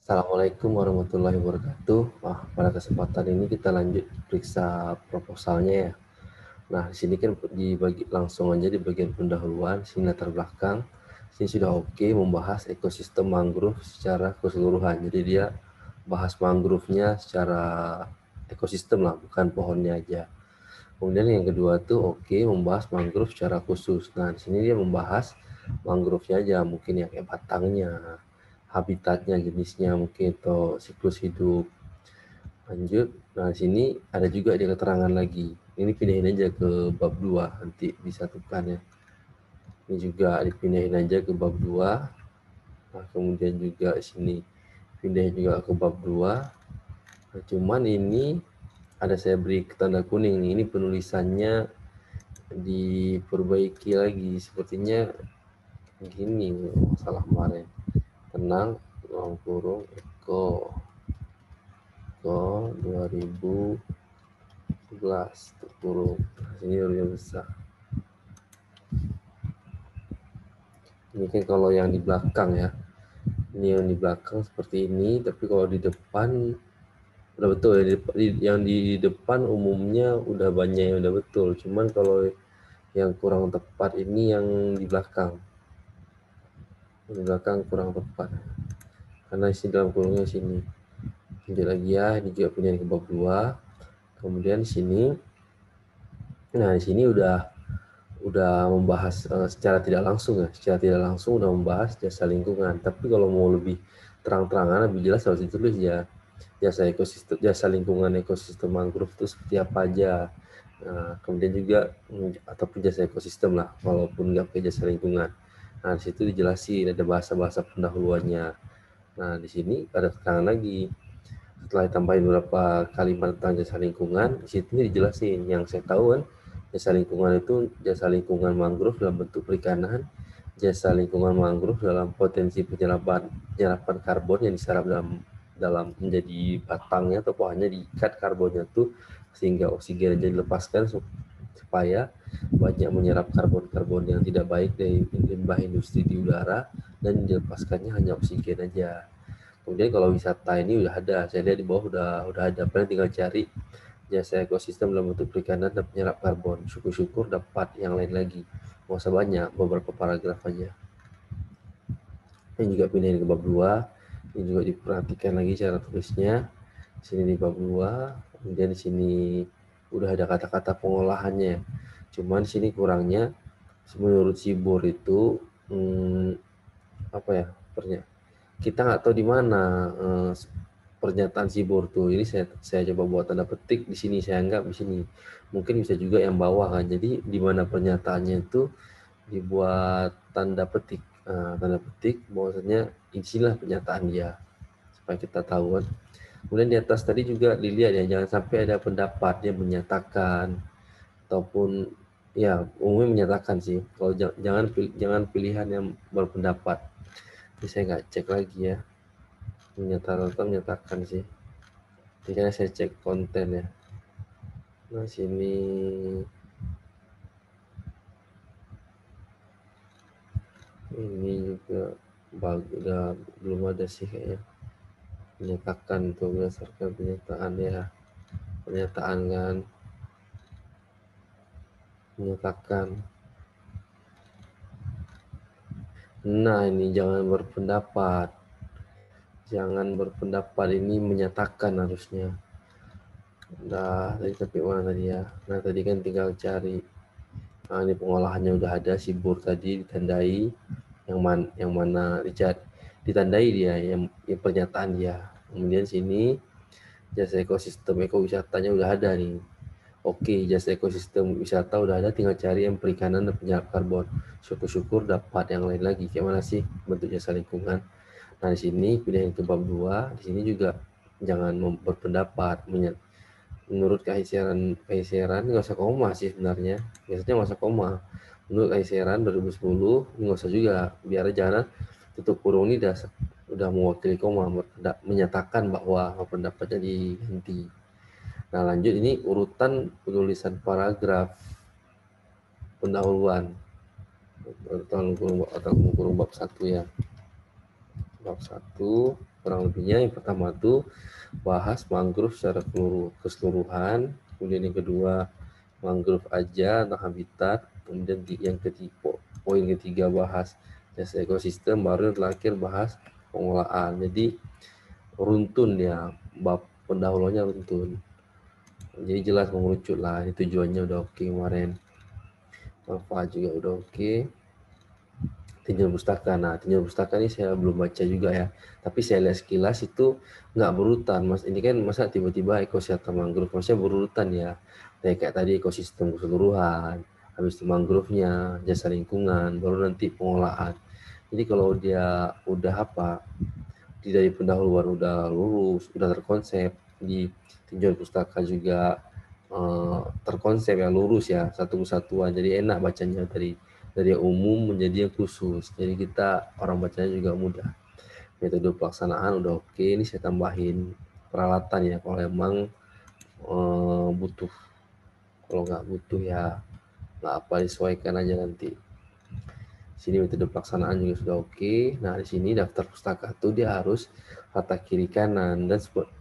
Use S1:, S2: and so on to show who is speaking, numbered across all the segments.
S1: Assalamualaikum warahmatullahi wabarakatuh. Pada kesempatan ini kita lanjut periksa proposalnya ya. Nah, di sini kan dibagi langsung aja di bagian pendahuluan, sini latar belakang. Sini sudah oke membahas ekosistem mangrove secara keseluruhan. Jadi dia bahas mangrove-nya secara ekosistem lah, bukan pohonnya aja. Kemudian yang kedua tuh oke membahas mangrove secara khusus. Nah, di sini dia membahas mangrove-nya aja, mungkin yang kayak batangnya, habitatnya, jenisnya mungkin atau siklus hidup. Lanjut. Nah, di sini ada juga dia keterangan lagi. Ini pindahin aja ke bab 2, nanti disatukan ya. Ini juga dipindahin aja ke bab 2. Nah, kemudian juga sini pindahin juga ke bab 2. Nah, cuman ini ada saya beri tanda kuning nih. Ini penulisannya diperbaiki lagi. Sepertinya gini masalah kemarin. Tenang, ruang kurung, Eko 2011 kurung. Nah, sini hurufnya besar. Ini kan kalau yang di belakang ya. Ini yang di belakang seperti ini, tapi kalau di depan udah betul ya. Yang di depan umumnya udah banyak yang udah betul. Cuman kalau yang kurang tepat ini yang di belakang. Yang di belakang kurang tepat. Karena isi dalam kurungnya sini. Lanjut lagi ya, ini juga punya ke bab 2. Kemudian di sini, nah di sini udah membahas secara tidak langsung ya, secara tidak langsung udah membahas jasa lingkungan. Tapi kalau mau lebih terang-terangan, lebih jelas harus ditulis ya, jasa ekosistem, jasa lingkungan ekosistem mangrove itu seperti apa aja. Nah, kemudian juga ataupun jasa ekosistem lah, walaupun nggak pakai jasa lingkungan. Nah, di situ dijelasin ada bahasa-bahasa pendahuluannya. Nah, di sini ada keterangan lagi. Setelah tambahin beberapa kalimat tentang jasa lingkungan, di situ dijelasin. Yang saya tahu kan, jasa lingkungan itu jasa lingkungan mangrove dalam bentuk perikanan, jasa lingkungan mangrove dalam potensi penyerapan karbon yang diserap dalam menjadi batangnya atau pohonnya, diikat karbonnya tuh sehingga oksigen jadi dilepaskan supaya banyak menyerap karbon-karbon yang tidak baik dari limbah industri di udara dan dilepaskannya hanya oksigen aja. Kemudian kalau wisata ini udah ada, saya lihat di bawah udah ada, paling tinggal cari jasa ekosistem dalam bentuk perikanan dan penyerap karbon. Syukur-syukur dapat yang lain lagi. Nggak usah banyak, beberapa paragraf aja. Ini juga pindahin ke bab 2. Ini juga diperhatikan lagi cara tulisnya. Di sini di bab 2, kemudian di sini udah ada kata-kata pengolahannya. Cuman di sini kurangnya menurut Sibor itu apa ya? Kita nggak tahu di mana pernyataan Sibor tuh. Ini saya coba buat tanda petik di sini, saya anggap di sini. Mungkin bisa juga yang bawah kan. Jadi di mana pernyataannya itu dibuat tanda petik. Tanda petik bahwasanya inilah pernyataan dia supaya kita tahu kan. Kemudian di atas tadi juga dilihat ya, jangan sampai ada pendapat dia menyatakan ataupun ya umumnya menyatakan sih. Kalau jangan pilihan yang berpendapat. Ini saya nggak cek lagi ya. Menyatakan sih. Jadi saya cek konten ya. Nah sini ini juga udah belum ada sih kayaknya. Menyatakan tuh berdasarkan pernyataan ya. Pernyataan kan menyatakan. Nah ini jangan berpendapat. Jangan berpendapat, ini menyatakan harusnya. Nah tadi sampai mana tadi ya? Nah tadi kan tinggal cari. Nah ini pengolahannya udah ada, Sibur tadi ditandai. Yang mana ditandai dia yang pernyataan dia. Kemudian sini jasa ekosistem ekowisatanya udah ada nih. Oke, jasa ekosistem wisata udah ada, tinggal cari yang perikanan dan penyerap karbon. Syukur-syukur dapat yang lain lagi. Kayak mana sih bentuk jasa lingkungan? Nah, di sini pindahin ke bab 2, di sini juga jangan berpendapat. Menurut Kaiseran nggak usah koma sih sebenarnya. Biasanya nggak usah koma. Menurut Kaiseran 2010 nggak usah juga. Biar jangan tutup kurung ini udah mewakili koma, menyatakan bahwa pendapatnya diganti. Nah lanjut, ini urutan penulisan paragraf pendahuluan atau kurung bab 1 ya. Bab 1 kurang lebihnya. Yang pertama tuh bahas mangrove secara keseluruhan, kemudian yang kedua mangrove aja tentang habitat, kemudian yang ketiga, poin ketiga bahas jasa ekosistem, baru yang terakhir bahas pengolahan. Jadi runtun ya, bab pendahulunya runtun. Jadi jelas mengerucut lah, ini tujuannya udah oke kemarin. Manfaat juga udah oke. Tinjauan pustaka. Nah, tinjauan pustaka ini saya belum baca juga ya. Tapi saya lihat sekilas itu nggak berurutan, Mas. Ini kan masa tiba-tiba ekosistem mangrove, maksudnya berurutan ya. Kayak tadi ekosistem keseluruhan, habis itu mangrove-nya, jasa lingkungan, baru nanti pengolahan. Jadi kalau dia udah apa, dari pendahuluan udah lurus, udah terkonsep, di tinjauan pustaka juga terkonsep ya, lurus ya, satu kesatuan. Jadi enak bacanya dari yang umum menjadi yang khusus. Jadi kita orang bacanya juga mudah. Metode pelaksanaan udah oke. Ini saya tambahin peralatan ya kalau emang butuh. Kalau nggak butuh ya nggak apa, disesuaikan aja nanti. Sini metode pelaksanaan juga sudah oke. Nah, di sini daftar pustaka tuh dia harus rata kiri kanan,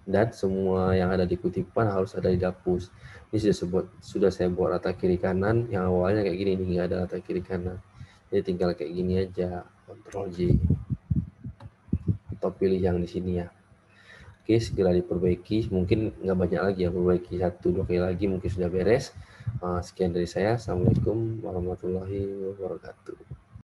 S1: dan semua yang ada di kutipan harus ada di dapus. Ini sudah saya buat rata kiri kanan, yang awalnya kayak gini nih, nggak ada rata kiri kanan. Jadi tinggal kayak gini aja, Ctrl J atau pilih yang di sini ya. Oke, segera diperbaiki. Mungkin nggak banyak lagi ya, perbaiki 1-2 kali lagi mungkin sudah beres. Sekian dari saya. Assalamualaikum warahmatullahi wabarakatuh.